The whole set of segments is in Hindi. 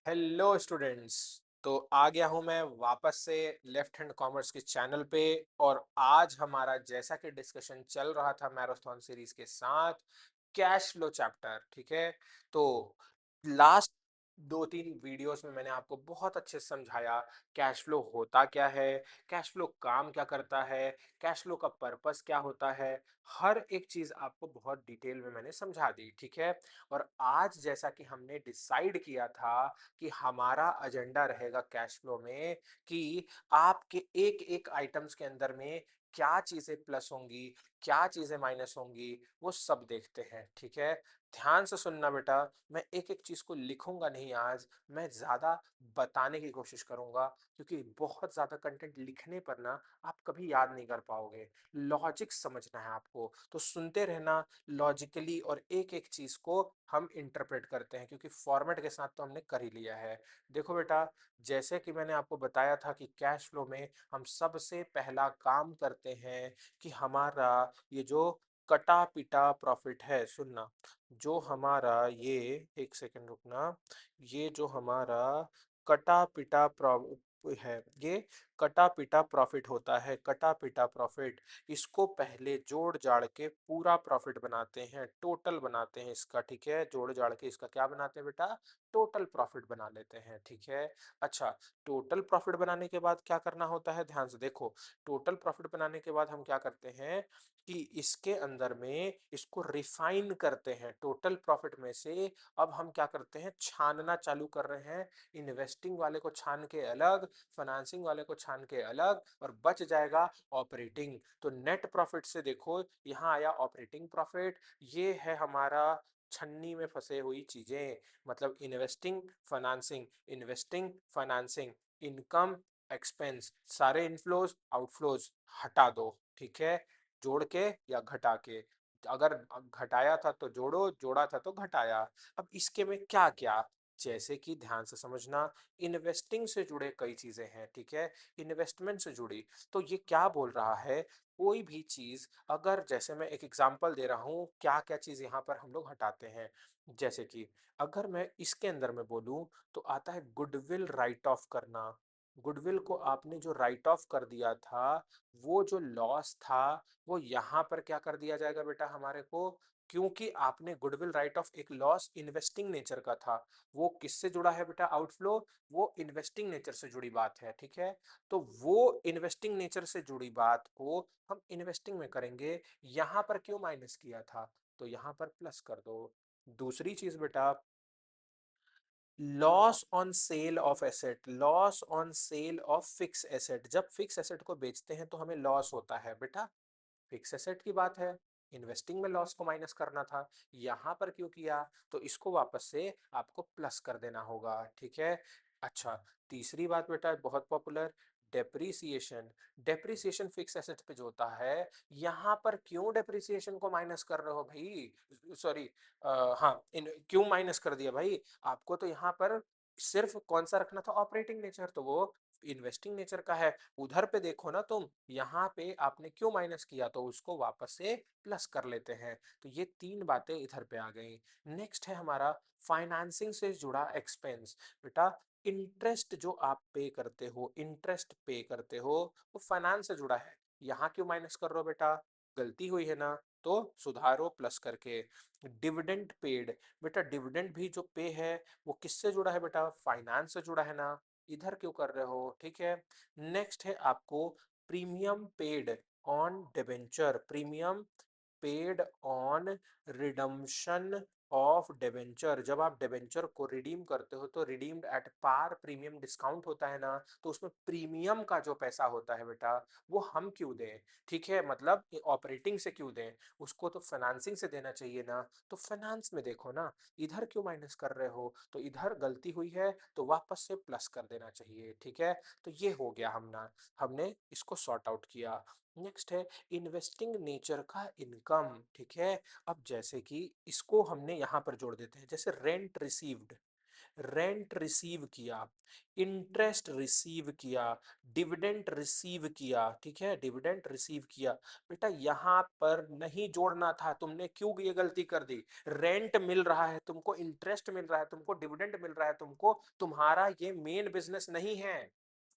Hello students. तो आ गया हूं मैं वापस से लेफ्ट हैंड कॉमर्स के चैनल पे। और आज हमारा जैसा कि डिस्कशन चल रहा था मैराथन सीरीज के साथ, कैश फ्लो चैप्टर, ठीक है। तो लास्ट 2-3 वीडियोस में मैंने आपको बहुत अच्छे से समझाया कैश फ्लो होता क्या है, कैश फ्लो काम क्या करता है, कैश फ्लो का पर्पस क्या होता है। हर एक चीज आपको बहुत डिटेल में मैंने समझा दी, ठीक है। और आज जैसा कि हमने डिसाइड किया था कि हमारा एजेंडा रहेगा कैश फ्लो में कि आपके एक एक आइटम्स के अंदर में क्या चीजें प्लस होंगी, क्या चीजें माइनस होंगी, वो सब देखते हैं, ठीक है। ध्यान से सुनना बेटा। मैं एक एक चीज को लिखूंगा नहीं आज, मैं ज्यादा बताने की कोशिश करूंगा, क्योंकि बहुत ज्यादा कंटेंट लिखने पर ना आप कभी याद नहीं कर पाओगे। लॉजिक समझना है आपको, तो सुनते रहना लॉजिकली, और एक एक चीज को हम इंटरप्रेट करते हैं, क्योंकि फॉर्मेट के साथ तो हमने कर ही लिया है। देखो बेटा, जैसे कि मैंने आपको बताया था कि कैश फ्लो में हम सबसे पहला काम करते हैं कि हमारा ये जो कटा पिटा प्रॉफिट है, सुनना, जो हमारा ये, एक सेकंड रुकना, ये जो हमारा कटा पिटा है, ये कटा पिटा प्रॉफिट होता है, कटा पिटा प्रॉफिट। इसको पहले जोड़ जाड़ के पूरा प्रॉफिट बनाते हैं, टोटल बनाते हैं इसका, ठीक है। जोड़ जाड़ के इसका क्या बनाते हैं बेटा, टोटल प्रॉफिट बना लेते हैं, ठीक है। अच्छा, टोटल प्रॉफिट बनाने के बाद क्या करना होता है, ध्यान से देखो। टोटल प्रॉफिट बनाने के बाद हम क्या करते हैं कि इसके अंदर में इसको रिफाइन करते हैं, टोटल प्रॉफिट में से अब हम क्या करते हैं, छानना चालू कर रहे हैं। इन्वेस्टिंग वाले को छान के अलग, फाइनेंसिंग वाले को छान के अलग, और बच जाएगा ऑपरेटिंग। तो नेट प्रॉफिट से देखो यहाँ आया ऑपरेटिंग प्रॉफिट, ये है हमारा छन्नी में फंसे हुई चीजें, मतलब investing financing, investing financing, income, expense, सारे इनफ्लोज आउटफ्लोज हटा दो, ठीक है। जोड़ के या घटा के, अगर घटाया था तो जोड़ो, जोड़ा था तो घटाया। अब इसके में क्या क्या, जैसे कि ध्यान से समझना, इन्वेस्टिंग से जुड़े कई चीजें हैं, ठीक है, इन्वेस्टमेंट से जुड़ी। तो ये क्या बोल रहा है, कोई भी चीज, अगर जैसे मैं एक एग्जांपल दे रहा हूं क्या क्या चीज यहाँ पर हम लोग हटाते हैं। जैसे कि अगर मैं इसके अंदर में बोलूं तो आता है गुडविल राइट ऑफ करना। गुडविल को आपने जो राइट ऑफ कर दिया था, वो जो लॉस था, वो यहाँ पर क्या कर दिया जाएगा बेटा हमारे को, क्योंकि आपने गुडविल राइट ऑफ, एक लॉस इन्वेस्टिंग नेचर का था, वो किससे जुड़ा है बेटा, आउटफ्लो, वो इन्वेस्टिंग नेचर से जुड़ी बात है, ठीक है। तो वो इन्वेस्टिंग नेचर से जुड़ी बात को हम इन्वेस्टिंग में करेंगे। यहां पर क्यों माइनस किया था, तो यहां पर प्लस कर दो। दूसरी चीज बेटा, loss on sale of asset, loss on sale of fix asset. जब फिक्स एसेट को बेचते हैं तो हमें लॉस होता है बेटा, फिक्स एसेट की बात है, इन्वेस्टिंग में लॉस को माइनस करना था, यहां पर क्यों किया, तो इसको वापस से आपको प्लस कर देना होगा, ठीक है। अच्छा, तीसरी बात बेटा बहुत popular, depreciation. Depreciation fix asset पे जो होता है, यहां पर क्यों डेप्रिसिएशन को माइनस कर रहे हो भाई, सॉरी, हाँ, क्यों माइनस कर दिया भाई, आपको तो यहाँ पर सिर्फ कौन सा रखना था, ऑपरेटिंग नेचर, तो वो इन्वेस्टिंग नेचर का है। उधर पे देखो ना तुम, यहाँ पे आपने क्यों माइनस किया, तो उसको वापस से प्लस कर लेते हैं। तो ये तीन बातें इधर पे आ गई। नेक्स्ट है हमारा फाइनेंसिंग से जुड़ा एक्सपेंस। बेटा, इंटरेस्ट जो आप पे करते हो, इंटरेस्ट पे करते हो, वो फाइनेंस से जुड़ा है, यहाँ क्यों माइनस कर रहे हो बेटा, गलती हुई है ना, तो सुधारो प्लस करके। डिविडेंड पेड, बेटा डिविडेंड भी जो पे है वो किससे जुड़ा है बेटा, फाइनेंस से जुड़ा है ना, इधर क्यों कर रहे हो, ठीक है। नेक्स्ट है आपको premium paid on debenture, premium paid on redemption of debenture. जब आप डिबेंचर को रिडीम करते हो तो redeemed at par premium discount होता है ना, तो उसमें प्रीमियम का जो पैसा होता है बेटा, वो हम क्यों दें, ठीक है, मतलब ऑपरेटिंग से क्यों दें, उसको तो फाइनेंसिंग से देना चाहिए ना। तो फाइनेंस में देखो ना, इधर क्यों माइनस कर रहे हो, तो इधर गलती हुई है तो वापस से प्लस कर देना चाहिए, ठीक है। तो ये हो गया, हमने इसको सॉर्ट आउट किया। नेक्स्ट है इन्वेस्टिंग नेचर का इनकम, ठीक है। अब जैसे कि इसको हमने यहाँ पर जोड़ देते हैं, जैसे रेंट रिसीव्ड, रेंट रिसीव किया, इंटरेस्ट रिसीव किया, डिविडेंड रिसीव किया, ठीक है, डिविडेंड रिसीव किया। बेटा यहाँ पर नहीं जोड़ना था, तुमने क्यों ये गलती कर दी? रेंट मिल रहा है तुमको, इंटरेस्ट मिल रहा है तुमको, डिविडेंड मिल रहा है तुमको, तुम्हारा ये मेन बिजनेस नहीं है।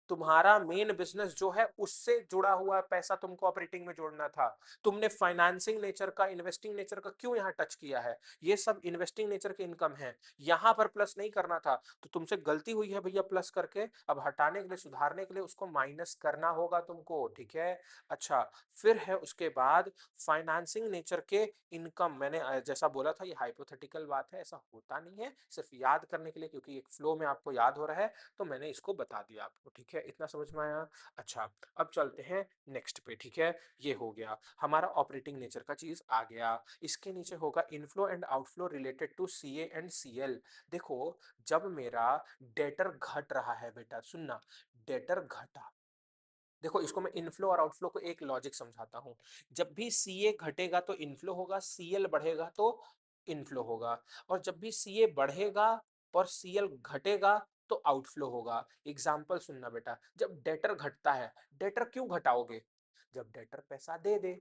तुम्हारा मेन बिजनेस जो है उससे जुड़ा हुआ पैसा तुमको ऑपरेटिंग में जोड़ना था। तुमने फाइनेंसिंग नेचर का, इन्वेस्टिंग नेचर का क्यों यहाँ टच किया है? ये सब इन्वेस्टिंग नेचर की इनकम है, यहाँ पर प्लस नहीं करना था। तो तुमसे गलती हुई है भैया प्लस करके, अब हटाने के लिए, सुधारने के लिए उसको माइनस करना होगा तुमको, ठीक है। अच्छा, फिर है उसके बाद फाइनेंसिंग नेचर के इनकम। मैंने जैसा बोला था ये हाइपोथेटिकल बात है, ऐसा होता नहीं है, सिर्फ याद करने के लिए, क्योंकि एक फ्लो में आपको याद हो रहा है तो मैंने इसको बता दिया आपको, ठीक है, इतना समझ में आया। अच्छा, अब चलते हैं नेक्स्ट पे, ठीक है। ये हो गया हमारा ऑपरेटिंग नेचर का चीज आ गया। इसके नीचे होगा inflow and outflow related to CA and CL. देखो, जब मेरा डेटर घट रहा है बेटा, सुनना, डेटर घटा, देखो इसको मैं इनफ्लो और आउटफ्लो को एक लॉजिक समझाता हूं। जब भी सीए घटेगा तो इनफ्लो होगा, सीएल बढ़ेगा तो इनफ्लो होगा, और जब भी सीए बढ़ेगा और सीएल घटेगा तो आउटफ्लो होगा। एग्जाम्पल सुनना बेटा, जब डेटर घटता है, डेटर क्यों घटाओगे? जब डेटर पैसा दे दे,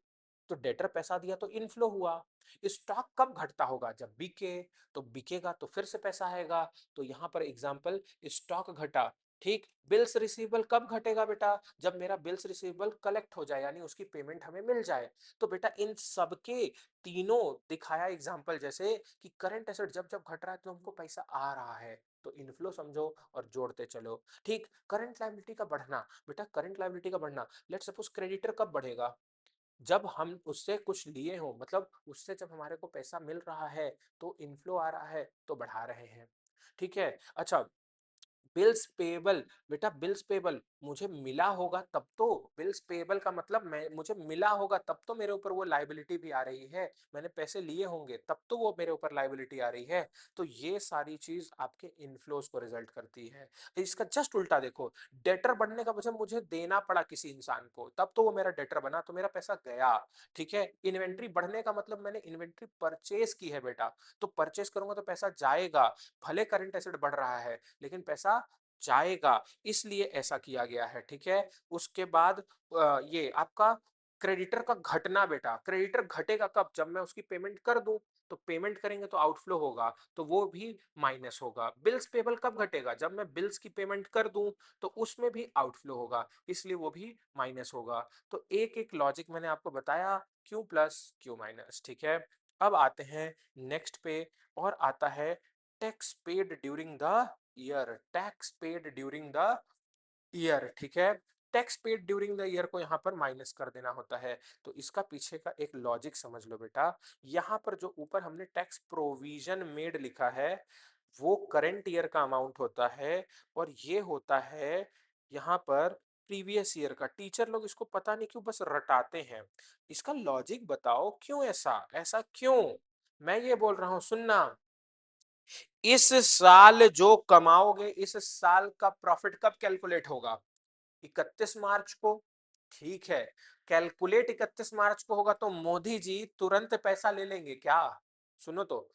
तो डेटर पैसा दिया तो इनफ्लो हुआ। स्टॉक कब घटता होगा? जब बिके, तो बिकेगा तो फिर से पैसा आएगा। तो यहाँ पर एग्जाम्पल, स्टॉक घटा, ठीक। बिल्स रिसीवेबल कब घटेगा बेटा? जब मेरा बिल्स रिसीवेबल कलेक्ट हो जाए, यानी उसकी पेमेंट हमें मिल जाए। तो बेटा इन सबके तीनों दिखाया एग्जांपल, जैसे कि करंट एसेट जब जब घट रहा है तो हमको पैसा आ रहा है, तो इनफ्लो समझो और जोड़ते चलो, ठीक। करंट लायबिलिटी का बढ़ना, बेटा करंट लायबिलिटी का बढ़ना, लेट सपोज क्रेडिटर कब बढ़ेगा? जब हम उससे कुछ लिए हो, मतलब उससे जब हमारे को पैसा मिल रहा है तो इनफ्लो आ रहा है तो बढ़ा रहे हैं, ठीक है। अच्छा, बिल्स पेबल, बेटा बिल्स पेबल मुझे मिला होगा तब तो, बिल्स पेबल का मतलब मैं, मुझे मिला होगा तब तो मेरे ऊपर वो लायबिलिटी भी आ रही है, मैंने पैसे लिए होंगे तब तो वो मेरे ऊपर लायबिलिटी आ रही है। तो ये सारी चीज आपके इनफ्लोज को रिजल्ट करती है। इसका जस्ट उल्टा देखो, डेटर बढ़ने का वजह मुझे देना पड़ा किसी इंसान को, तब तो वो मेरा डेटर बना, तो मेरा पैसा गया, ठीक है। इन्वेंट्री बढ़ने का मतलब मैंने इन्वेंट्री परचेज की है बेटा, तो परचेज करूंगा तो पैसा जाएगा, भले करंट एसेट बढ़ रहा है लेकिन पैसा जाएगा, इसलिए ऐसा किया गया है, ठीक है। उसके बाद ये आपका क्रेडिटर का घटना, बेटा क्रेडिटर घटेगा कब? जब मैं उसकी पेमेंट कर दूं, तो पेमेंट करेंगे तो आउटफ्लो होगा, तो वो भी माइनस होगा। बिल्स पेबल कब घटेगा? जब मैं बिल्स की पेमेंट कर दूं, तो उसमें भी आउटफ्लो होगा, इसलिए वो भी माइनस होगा। तो एक एक लॉजिक मैंने आपको बताया, क्यू प्लस क्यू माइनस, ठीक है। अब आते हैं नेक्स्ट पे, और आता है tax paid during the year, tax paid during the year, ठीक है। Tax paid during the year को यहाँ पर माइनस कर देना होता है। तो इसका पीछे का एक लॉजिक समझ लो बेटा, यहाँ पर जो ऊपर हमने टैक्स प्रोविजन मेड लिखा है वो करंट ईयर का अमाउंट होता है, और ये होता है यहाँ पर प्रीवियस ईयर का। टीचर लोग इसको पता नहीं क्यों बस रटाते हैं, इसका लॉजिक बताओ क्यों ऐसा, ऐसा क्यों? मैं ये बोल रहा हूँ, सुनना, इस साल जो कमाओगे, इस साल का प्रॉफिट कब कैलकुलेट होगा? 31 मार्च को, ठीक है। कैलकुलेट 31 मार्च को होगा तो मोदी जी तुरंत पैसा ले लेंगे क्या? सुनो तो,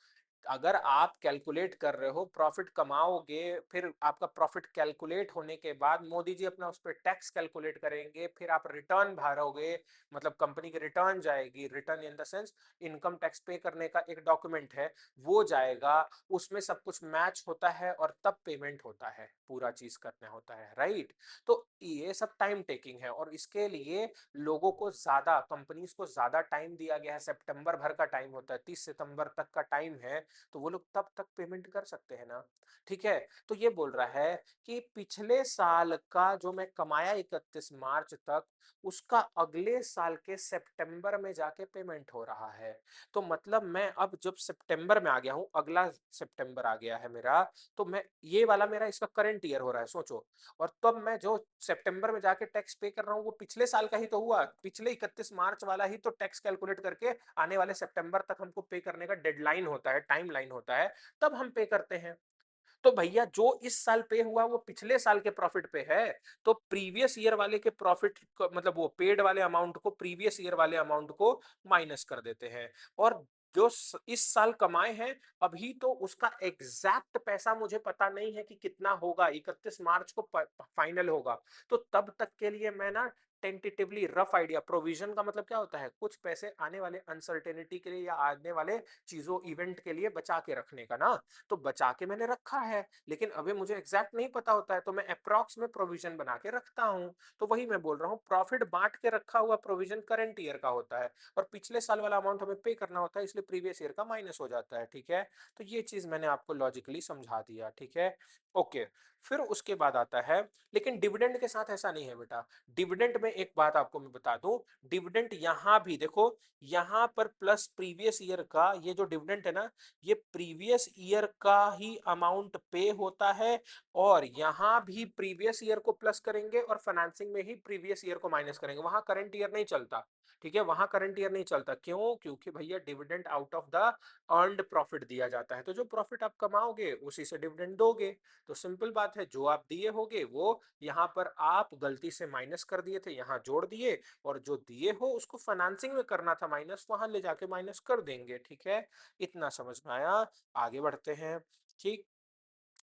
अगर आप कैलकुलेट कर रहे हो, प्रॉफिट कमाओगे, फिर आपका प्रॉफिट कैलकुलेट होने के बाद मोदी जी अपना उस पर टैक्स कैलकुलेट करेंगे, फिर आप रिटर्न भरोगे, मतलब कंपनी की रिटर्न जाएगी, return in the sense income tax पे करने का एक डॉक्यूमेंट है, वो जाएगा, उसमें सब कुछ मैच होता है और तब पेमेंट होता है, पूरा चीज करना होता है, राइट। तो ये सब टाइम टेकिंग है, और इसके लिए लोगों को ज्यादा, कंपनीज को ज्यादा टाइम दिया गया है, सितंबर भर का टाइम होता है, 30 सितंबर तक का टाइम है, तो वो लोग तब तक पेमेंट कर सकते हैं ना, ठीक है। तो ये बोल रहा है कि पिछले साल का जो मैं कमाया 31 मार्च तक, उसका अगले साल के सितंबर में जाके पेमेंट हो रहा है। तो मतलब मैं अब जब सितंबर में आ गया हूं, अगला सितंबर आ गया है मेरा, तो मैं ये वाला मेरा इसका करंट ईयर हो रहा है, सोचो। और तब मैं जो सितंबर में जाके टैक्स पे कर रहा हूँ वो पिछले साल का ही तो हुआ, पिछले 31 मार्च वाला ही तो टैक्स कैलकुलेट करके आने वाले सितंबर तक हमको पे करने का डेडलाइन होता है, टाइम लाइन होता है, तब हम पे करते हैं। तो भैया जो इस साल पे हुआ वो पिछले साल के प्रॉफिट पे है, तो प्रीवियस ईयर वाले के प्रॉफिट, मतलब वो पेड वाले अमाउंट को प्रीवियस ईयर वाले अमाउंट को माइनस कर देते हैं। और जो इस साल कमाए हैं, अभी तो उसका एग्जैक्ट पैसा मुझे पता नहीं है कि कितना होगा, 31 मार्च को फाइनल होगा। तो तब तक के लिए मैं ना टेंटेटिवली रफ आइडिया, प्रोविजन का मतलब क्या होता है, कुछ पैसे आने वाले अनसर्टेनिटी के लिए या आने वाले चीजों इवेंट के लिए बचा के रखने का ना, तो बचा के मैंने रखा है, लेकिन अभी मुझे एग्जैक्ट नहीं पता होता है, तो मैं अप्रॉक्स में प्रोविजन बना के रखता हूँ। तो वही मैं बोल रहा हूँ, प्रॉफिट बांट के रखा हुआ प्रोविजन करंट ईयर का होता है, और पिछले साल वाला अमाउंट हमें पे करना होता है, इसलिए प्रीवियस ईयर का माइनस हो जाता है। ठीक है, तो ये चीज मैंने आपको लॉजिकली समझा दिया। ठीक है, ओके। फिर उसके बाद आता है, लेकिन डिविडेंड के साथ ऐसा नहीं है बेटा। डिविडेंड में एक बात आपको मैं बता दूं, डिविडेंड यहां भी देखो, यहां पर प्लस प्रीवियस ईयर का ये जो डिविडेंड है ना, ये प्रीवियस ईयर का ही अमाउंट पे होता है, और यहां भी प्रीवियस ईयर को प्लस करेंगे और फाइनेंसिंग में ही प्रीवियस ईयर को माइनस करेंगे, वहां करंट ईयर नहीं चलता। ठीक है, वहां करंट ईयर नहीं चलता, क्यों? क्योंकि भैया dividend out of the earned profit दिया जाता है, तो जो प्रॉफिट आप कमाओगे उसी से डिविडेंड दोगे। तो सिंपल बात है, जो आप दिए होगे वो यहाँ पर आप गलती से माइनस कर दिए थे, यहाँ जोड़ दिए, और जो दिए हो उसको फाइनेंसिंग में करना था माइनस, वहां ले जाके माइनस कर देंगे। ठीक है, इतना समझ में आया? आगे बढ़ते हैं। ठीक,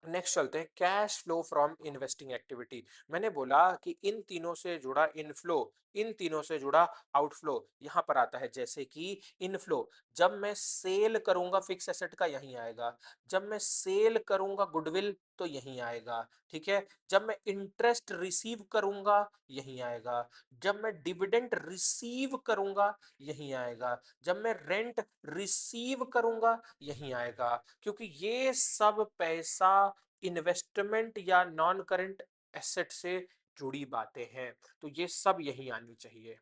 नेक्स्ट चलते हैं, cash flow from investing activity. मैंने बोला कि इन तीनों से जुड़ा इनफ्लो, इन तीनों से जुड़ा आउटफ्लो यहां पर आता है। जैसे कि इनफ्लो, जब मैं सेल करूंगा फिक्स एसेट का यहीं आएगा, जब मैं सेल करूंगा गुडविल तो यहीं आएगा। ठीक है, जब मैं इंटरेस्ट रिसीव करूंगा यहीं आएगा, जब मैं डिविडेंड रिसीव करूंगा यहीं आएगा, जब मैं रेंट रिसीव करूंगा यहीं आएगा, क्योंकि ये सब पैसा इन्वेस्टमेंट या नॉन करंट एसेट से जुड़ी बातें हैं, तो ये सब यही आनी चाहिए।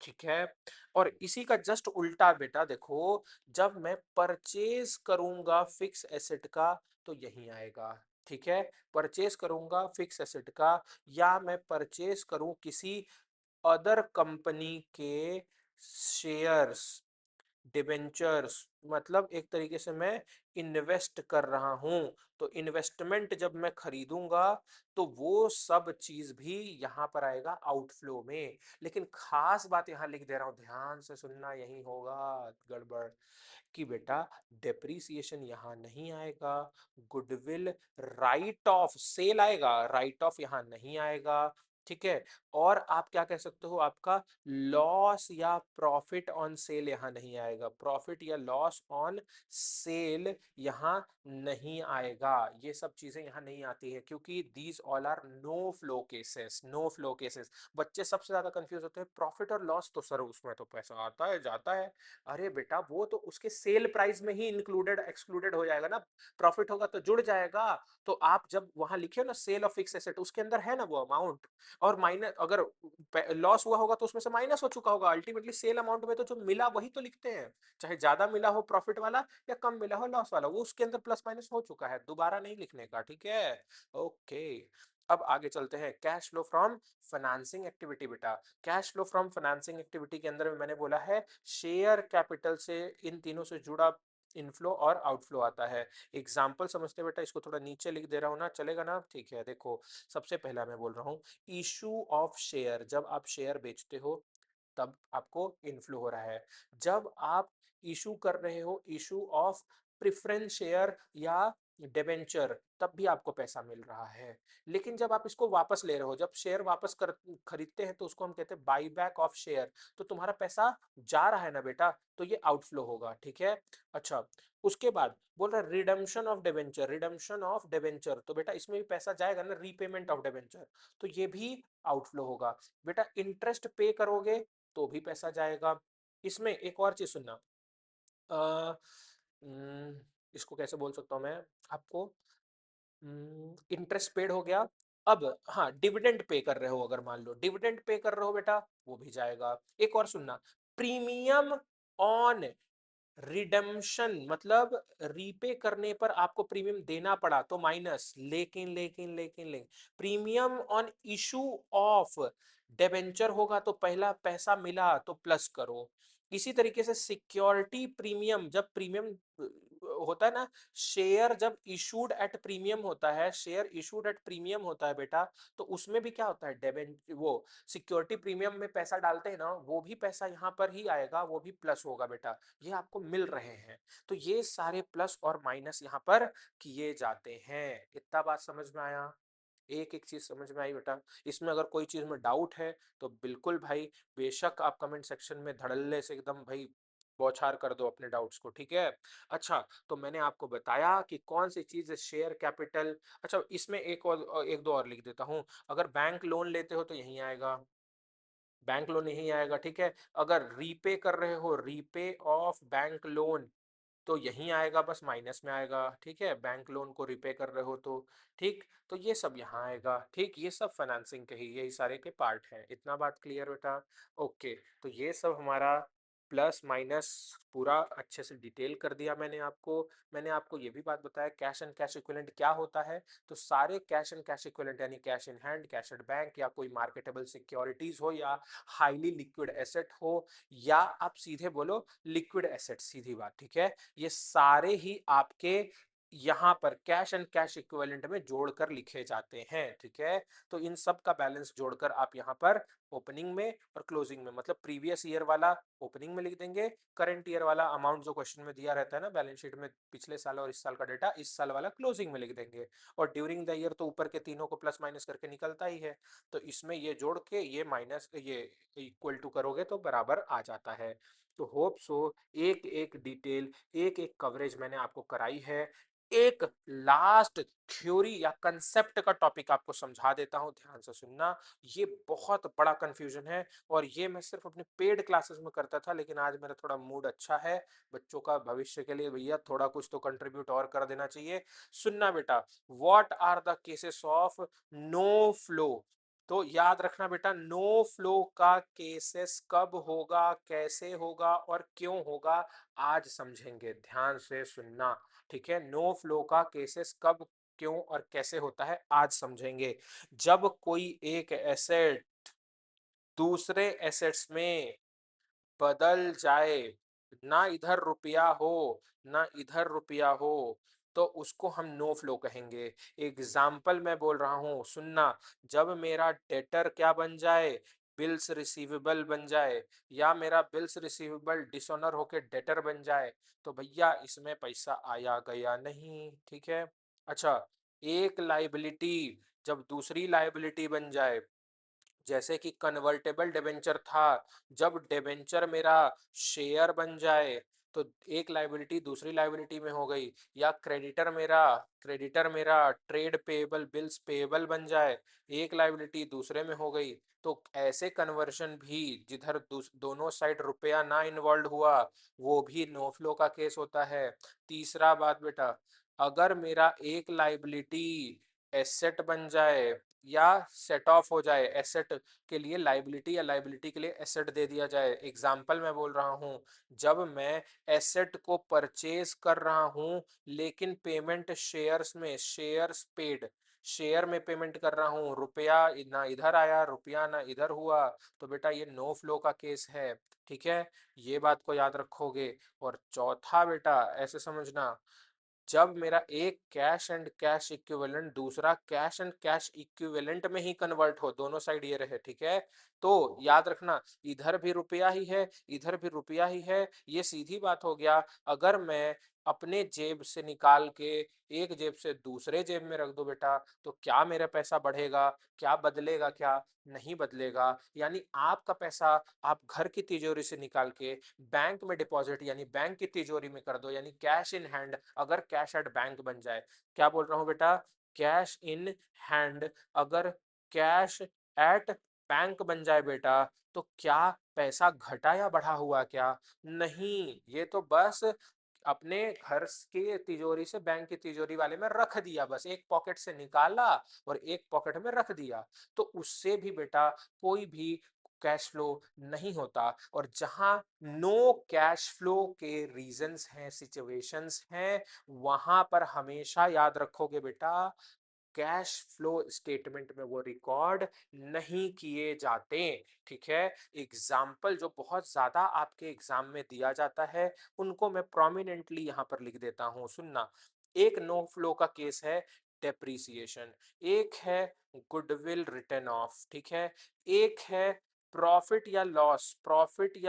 ठीक है, और इसी का जस्ट उल्टा बेटा देखो, जब मैं परचेज करूंगा फिक्स एसेट का तो यही आएगा। ठीक है, परचेज करूंगा फिक्स एसेट का, या मैं परचेज करूं किसी अदर कंपनी के शेयर्स, डिबेंचर्स, मतलब एक तरीके से मैं इन्वेस्ट कर रहा हूं, तो इन्वेस्टमेंट जब मैं खरीदूंगा तो वो सब चीज भी यहां पर आएगा आउटफ्लो में। लेकिन खास बात यहां लिख दे रहा हूं, ध्यान से सुनना, यही होगा गड़बड़, कि बेटा डेप्रीसिएशन यहां नहीं आएगा, गुडविल राइट ऑफ सेल आएगा, राइट ऑफ यहां नहीं आएगा। ठीक है, और आप क्या कह सकते हो, आपका लॉस या प्रॉफिट ऑन सेल यहां नहीं आएगा, प्रॉफिट या लॉस ऑन सेल यहां नहीं आएगा, ये सब चीजें यहां नहीं आती है, क्योंकि these all are no flow cases, no flow cases. बच्चे सबसे ज्यादा कंफ्यूज होते हैं, प्रॉफिट और लॉस तो सर उसमें तो पैसा आता है जाता है। अरे बेटा वो तो उसके सेल प्राइस में ही इंक्लूडेड एक्सक्लूडेड हो जाएगा ना, प्रॉफिट होगा तो जुड़ जाएगा। तो आप जब वहां लिखे हो ना सेल ऑफ फिक्स एसेट, उसके अंदर है ना वो अमाउंट, और माइनस अगर लॉस हुआ होगा तो उसमें से माइनस हो चुका होगा, अल्टीमेटली सेल अमाउंट में तो जो मिला वही तो लिखते हैं, चाहे ज्यादा मिला हो प्रॉफिट वाला या कम मिला हो लॉस वाला, वो उसके अंदर प्लस माइनस हो चुका है, दोबारा नहीं लिखने का। ठीक है, ओके। अब आगे चलते हैं, cash flow from financing activity. बेटा cash flow from financing activity के अंदर मैंने बोला है शेयर कैपिटल से इन तीनों से जुड़ा इनफ्लो और आउटफ्लो आता है। एग्जाम्पल समझते बेटा, इसको थोड़ा नीचे लिख दे रहा हूँ ना, चलेगा ना? ठीक है, देखो सबसे पहला मैं बोल रहा हूँ इशू ऑफ शेयर, जब आप शेयर बेचते हो तब आपको इनफ्लो हो रहा है। जब आप इशू कर रहे हो इशू ऑफ प्रेफरेंस शेयर या डिबेंचर, तब भी आपको पैसा मिल रहा है। लेकिन जब आप इसको वापस ले रहे हो, जब शेयर वापस कर खरीदते हैं तो उसको हम कहते हैं बाई बैक ऑफ शेयर, तो तुम्हारा पैसा जा रहा है ना बेटा, तो ये आउटफ्लो होगा। ठीक है, अच्छा उसके बाद बोल रहा है redemption of debenture, redemption of debenture, तो बेटा इसमें भी पैसा जाएगा ना, रीपेमेंट ऑफ डिबेंचर, तो ये भी आउटफ्लो होगा। बेटा इंटरेस्ट पे करोगे तो भी पैसा जाएगा। इसमें एक और चीज सुनना, अ, इसको कैसे बोल सकता हूँ मैं आपको, इंटरेस्ट पेड हो गया। अब हाँ, डिविडेंड पे कर रहे हो, अगर मान लो डिविडेंड पे कर रहे हो बेटा, वो भी जाएगा। एक और सुनना, प्रीमियम ऑन रिडम्पशन, मतलब रीपे करने पर आपको प्रीमियम देना पड़ा तो माइनस, लेकिन premium on issue of debenture होगा तो पहला पैसा मिला तो प्लस करो। इसी तरीके से सिक्योरिटी प्रीमियम, जब प्रीमियम होता है ना, शेयर जब इशूड एट प्रीमियम होता है, शेयर इशूड एट प्रीमियम होता है बेटा, तो उसमें भी क्या होता है, डेबेंच वो सिक्योरिटी प्रीमियम में पैसा डालते हैं ना, वो भी पैसा यहाँ पर ही आएगा, वो भी प्लस होगा बेटा, ये आपको मिल रहे हैं। तो ये सारे प्लस और माइनस यहाँ पर किए जाते हैं। इतना बात समझ में आया? एक एक चीज समझ में आई बेटा? इसमें अगर कोई चीज में डाउट है तो बिल्कुल भाई, बेशक आप कमेंट सेक्शन में धड़ल्ले से एकदम भाई बौछार कर दो अपने डाउट्स को, ठीक है? अच्छा, तो मैंने आपको बताया कि कौन सी चीज है शेयर कैपिटल। अच्छा, इसमें एक दो और लिख देता हूँ। अगर बैंक लोन लेते हो तो यही आएगा, बैंक लोन यही आएगा, ठीक है? अगर रीपे कर रहे हो, रीपे ऑफ बैंक लोन, तो यही आएगा, बस माइनस में आएगा, ठीक है? बैंक लोन को रिपे कर रहे हो तो, ठीक, तो ये सब यहाँ आएगा, ठीक, ये सब फाइनेंसिंग के ही यही सारे के पार्ट हैं। इतना बात क्लियर बेटा? ओके, तो ये सब हमारा प्लस माइनस पूरा अच्छे से डिटेल कर दिया मैंने आपको ये भी बात बताया कैश एंड कैश इक्विवेलेंट क्या होता है। तो सारे कैश एंड कैश इक्विवेलेंट यानी cash in hand, cash at bank, या कोई मार्केटेबल सिक्योरिटीज हो, या हाईली लिक्विड एसेट हो, या आप सीधे बोलो लिक्विड एसेट, सीधी बात, ठीक है? ये सारे ही आपके यहाँ पर कैश एंड कैश इक्विवेलेंट में जोड़कर लिखे जाते हैं, ठीक है? तो इन सब का बैलेंस जोड़कर आप यहाँ पर ओपनिंग में और क्लोजिंग में, मतलब प्रीवियस ईयर वाला ओपनिंग में लिख देंगे, करंट ईयर वाला अमाउंट जो क्वेश्चन में दिया रहता है ना बैलेंस शीट में, पिछले साल और इस साल का डेटा, इस साल वाला क्लोजिंग में लिख देंगे। और ड्यूरिंग द ईयर तो ऊपर के तीनों को प्लस माइनस करके निकलता ही है, तो इसमें ये जोड़ के ये माइनस ये इक्वल टू करोगे तो बराबर आ जाता है। तो होप सो एक एक डिटेल, एक एक कवरेज मैंने आपको कराई है। एक लास्ट थ्योरी या कंसेप्ट का टॉपिक आपको समझा देता हूं, ध्यान से सुनना। ये बहुत बड़ा कंफ्यूजन है, और ये मैं सिर्फ अपने पेड क्लासेस में करता था, लेकिन आज मेरा थोड़ा मूड अच्छा है, बच्चों का भविष्य के लिए भैया थोड़ा कुछ तो कंट्रीब्यूट और कर देना चाहिए। सुनना बेटा, what are the cases of no flow? तो याद रखना बेटा, नो फ्लो का केसेस कब होगा, कैसे होगा और क्यों होगा, आज समझेंगे, ध्यान से सुनना, ठीक है? नो फ्लो का केसेस कब, क्यों और कैसे होता है, आज समझेंगे। जब कोई एक एसेट दूसरे एसेट्स में बदल जाए, ना इधर रुपया हो ना इधर रुपया हो, तो उसको हम नो फ्लो कहेंगे। एग्जाम्पल मैं बोल रहा हूं, सुनना। जब मेरा डेटर क्या बन जाए, बिल्स रिसीवेबल बन जाए, या मेरा बिल्स रिसीवेबल डिसऑनर होके डेटर बन जाए, तो भैया इसमें पैसा आया गया नहीं, ठीक है? अच्छा, एक लाइबिलिटी जब दूसरी लाइबिलिटी बन जाए, जैसे कि कन्वर्टेबल डिबेंचर था, जब डिबेंचर मेरा शेयर बन जाए, तो एक लाइबिलिटी दूसरी लाइबिलिटी में हो गई, या क्रेडिटर मेरा ट्रेड पेएबल बिल्स पेएबल बन जाए, एक लाइबिलिटी दूसरे में हो गई। तो ऐसे कन्वर्शन भी जिधर दोनों साइड रुपया ना इन्वॉल्व हुआ, वो भी नो फ्लो का केस होता है। तीसरा बात बेटा, अगर मेरा एक लाइबिलिटी एसेट बन जाए, या सेट ऑफ हो जाए, एसेट के लिए लाइबिलिटी या लाइबिलिटी के लिए एसेट दे दिया जाए। एग्जाम्पल मैं बोल रहा हूं, जब मैं एसेट को परचेज कर रहा हूं, लेकिन पेमेंट शेयर्स में, शेयर्स पेड, शेयर में पेमेंट कर रहा हूं, रुपया ना इधर आया रुपया ना इधर हुआ, तो बेटा ये नो फ्लो का केस है, ठीक है? ये बात को याद रखोगे। और चौथा बेटा ऐसे समझना, जब मेरा एक कैश एंड कैश इक्विवेलेंट दूसरा कैश एंड कैश इक्विवेलेंट में ही कन्वर्ट हो, दोनों साइड ये रहे, ठीक है? तो याद रखना, इधर भी रुपया ही है इधर भी रुपया ही है, ये सीधी बात हो गया। अगर मैं अपने जेब से निकाल के एक जेब से दूसरे जेब में रख दो बेटा, तो क्या मेरा पैसा बढ़ेगा, क्या बदलेगा, क्या नहीं बदलेगा? यानी आपका पैसा आप घर की तिजोरी से निकाल के बैंक में डिपॉजिट यानी बैंक की तिजोरी में कर दो, यानी कैश इन हैंड, अगर कैश एट बैंक बन जाए। क्या बोल रहा हूं बेटा? कैश इन हैंड अगर कैश एट बैंक बन जाए बेटा, तो क्या पैसा घटा या बढ़ा हुआ क्या? नहीं, ये तो बस अपने घर के तिजोरी से बैंक की तिजोरी वाले में रख दिया, बस एक पॉकेट से निकाला और एक पॉकेट में रख दिया, तो उससे भी बेटा कोई भी कैश फ्लो नहीं होता। और जहां नो कैश फ्लो के रीजंस हैं, सिचुएशंस हैं, वहां पर हमेशा याद रखोगे बेटा, कैश फ्लो स्टेटमेंट में वो रिकॉर्ड नहीं किए जाते। ठीक है, एग्जाम्पल जो बहुत ज्यादा आपके एग्जाम में दिया जाता है उनको मैं प्रोमिनेंटली यहाँ पर लिख देता हूँ, सुनना। एक नो फ्लो का केस है डेप्रीसिएशन, एक है गुडविल रिटर्न ऑफ, ठीक है, एक है प्रॉफिट या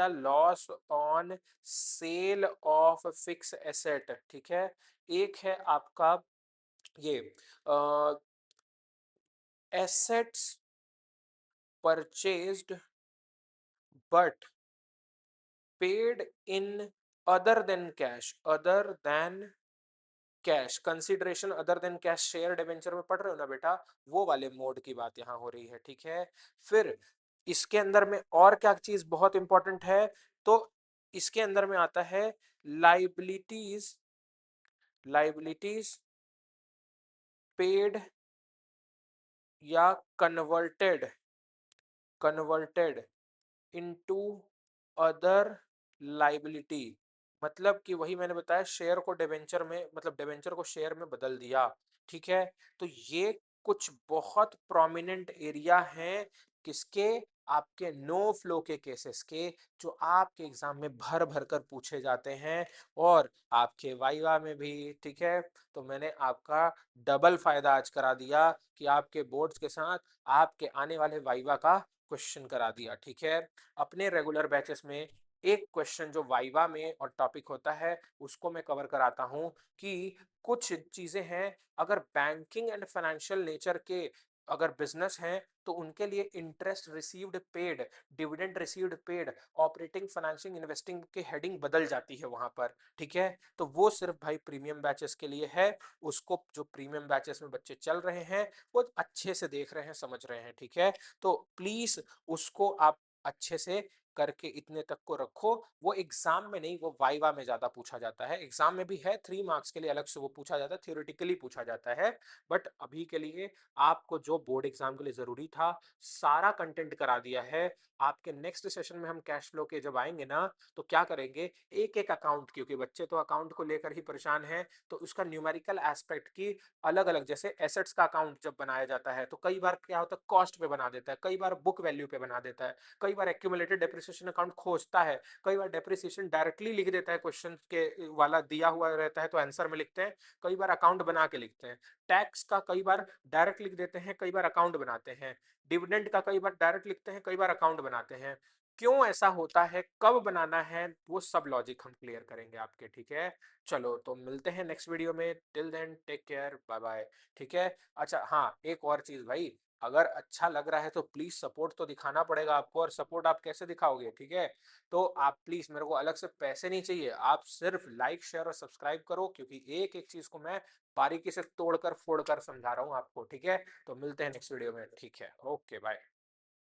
loss on sale of fix asset, ठीक है, एक है आपका ये assets purchased but paid in other than cash, consideration other than cash share debenture में पढ़ रहे हो ना बेटा, वो वाले मोड की बात यहाँ हो रही है। ठीक है, फिर इसके अंदर में और क्या चीज बहुत इंपॉर्टेंट है, तो इसके अंदर में आता है लाइबिलिटीज, लाइबिलिटीज पेड या converted, converted into other liability, मतलब कि वही मैंने बताया शेयर को डिवेंचर में, मतलब डिवेंचर को शेयर में बदल दिया। ठीक है, तो ये कुछ बहुत प्रोमिनेंट एरिया हैं किसके, आपके नो फ्लो के केसेस के, जो आपके एग्जाम में भर भर कर पूछे जाते हैं और आपके वाइवा में भी। ठीक है, तो मैंने आपका डबल फायदा आज करा दिया कि आपके बोर्ड्स के साथ आपके आने वाले वाइवा का क्वेश्चन करा दिया। ठीक है, अपने रेगुलर बैचेस में एक क्वेश्चन जो वाइवा में और टॉपिक होता है उसको मैं कवर कराता हूं कि कुछ चीजें हैं, अगर बैंकिंग एंड फाइनेंशियल नेचर के अगर बिजनेस हैं तो उनके लिए interest received paid, dividend received paid, operating financing investing की हेडिंग बदल जाती है वहां पर। ठीक है, तो वो सिर्फ भाई प्रीमियम बैचेस के लिए है, उसको जो प्रीमियम बैचेस में बच्चे चल रहे हैं वो अच्छे से देख रहे हैं, समझ रहे हैं। ठीक है, तो प्लीज उसको आप अच्छे से करके इतने तक को रखो, वो एग्जाम में नहीं, वो वाइवा में ज्यादा पूछा जाता है। एग्जाम में भी है 3 मार्क्स के लिए अलग से वो पूछा जाता है, थियोरेटिकली पूछा जाता है, बट अभी के लिए आपको जो बोर्ड एग्जाम के लिए जरूरी था सारा कंटेंट करा दिया है। आपके नेक्स्ट सेशन में हम कैश फ्लो के जब आएंगे ना, तो क्या करेंगे, एक एक अकाउंट, क्योंकि बच्चे तो अकाउंट को लेकर ही परेशान है, तो उसका न्यूमेरिकल एस्पेक्ट की अलग अलग, जैसे एसेट्स का अकाउंट जब बनाया जाता है तो कई बार क्या होता है कॉस्ट पे बना देता है, कई बार बुक वैल्यू पे बना देता है, कई बार एक्यूमुलेटेड डेप्रिसिएशन अकाउंट खोजता है, कई बार डेप्रिसिएशन डायरेक्टली लिख देता है, क्वेश्चन के वाला दिया हुआ रहता है तो आंसर में लिखते हैं, कई बार अकाउंट बना के लिखते हैं, टैक्स का कई बार डायरेक्ट लिख देते हैं, कई बार अकाउंट बनाते हैं, डिविडेंड का कई बार डायरेक्ट लिखते हैं, कई बार अकाउंट बनाते हैं। क्यों ऐसा होता है, कब बनाना है, वो सब लॉजिक हम क्लियर करेंगे आपके। ठीक है, चलो तो मिलते हैं नेक्स्ट वीडियो में, till then take care, bye bye. ठीक है, अच्छा हाँ एक और चीज भाई, अगर अच्छा लग रहा है तो प्लीज सपोर्ट तो दिखाना पड़ेगा आपको, और सपोर्ट आप कैसे दिखाओगे, ठीक है, तो आप प्लीज, मेरे को अलग से पैसे नहीं चाहिए, आप सिर्फ लाइक शेयर और सब्सक्राइब करो, क्योंकि एक एक चीज को मैं बारीकी से तोड़कर फोड़कर समझा रहा हूँ आपको। ठीक है, तो मिलते हैं नेक्स्ट वीडियो में। ठीक है, ओके बाय।